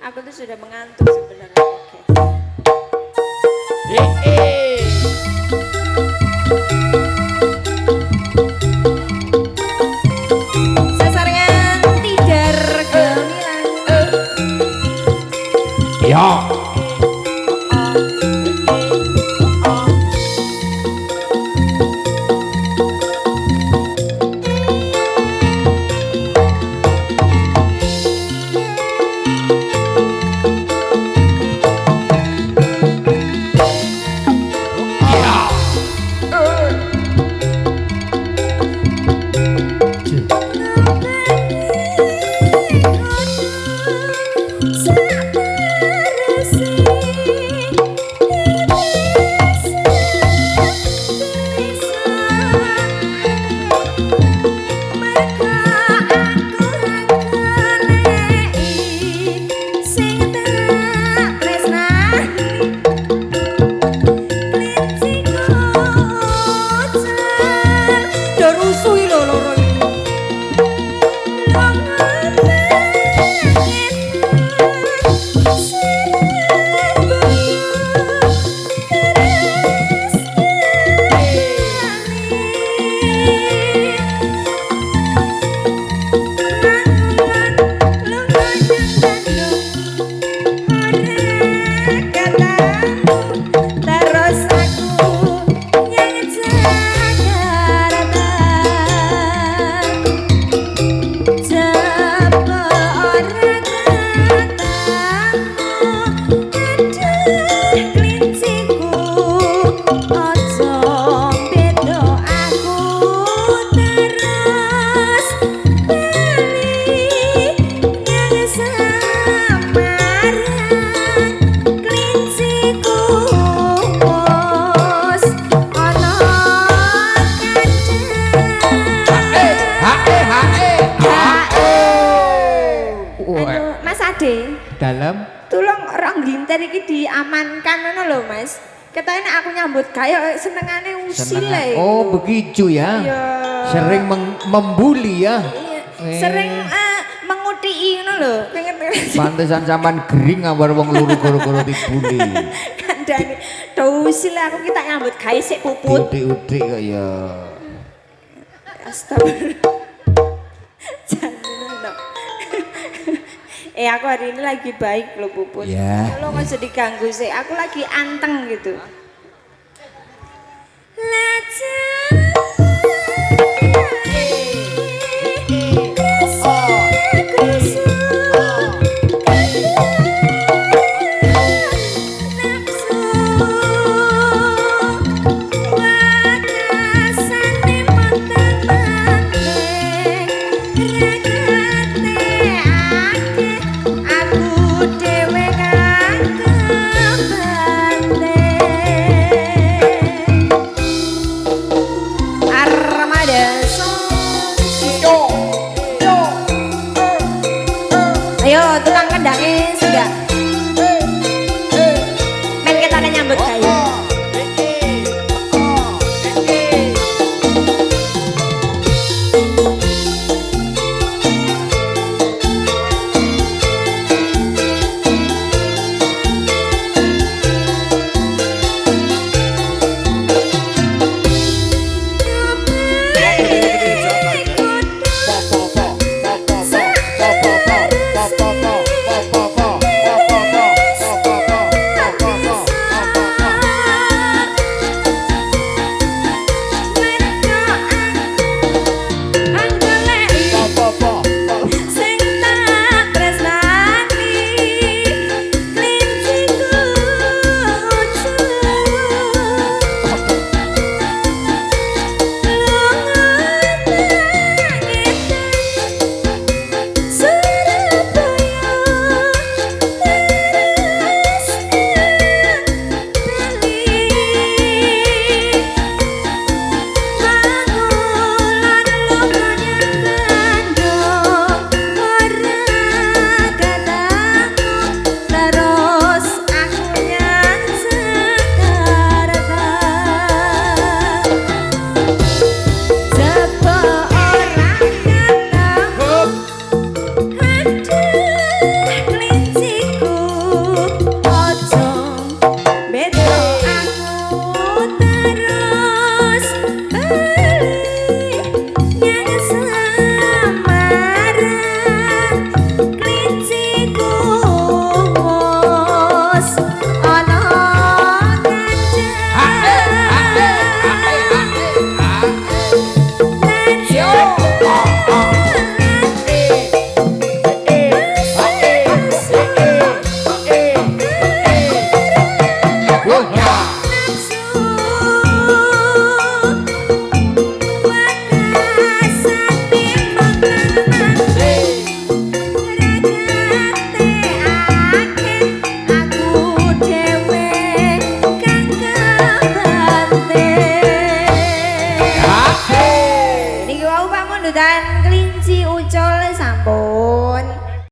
Aku tuh sudah mengantuk sebenarnya. Sasaran tidar gemilang. Ya. Dalam tolong orang glinter iki diamankan ngono lho Mas. Ketane aku nyambut gawe senengane usil ae. Oh begitu ya. Iya. Sering membuli ya. Iya. Sering mengutii ngono lho. Pantesan sampean gering ambar wong luru goro-goro dibuli. Kandhane do usil aku ki tak nyambut gawe sik puput. Udik-udik kok ya. Astagfirullah. Aku hari ini lagi baik loh Puput. Ya. Lo nggak usah diganggu sih. Aku lagi anteng gitu. Ayo, tenang.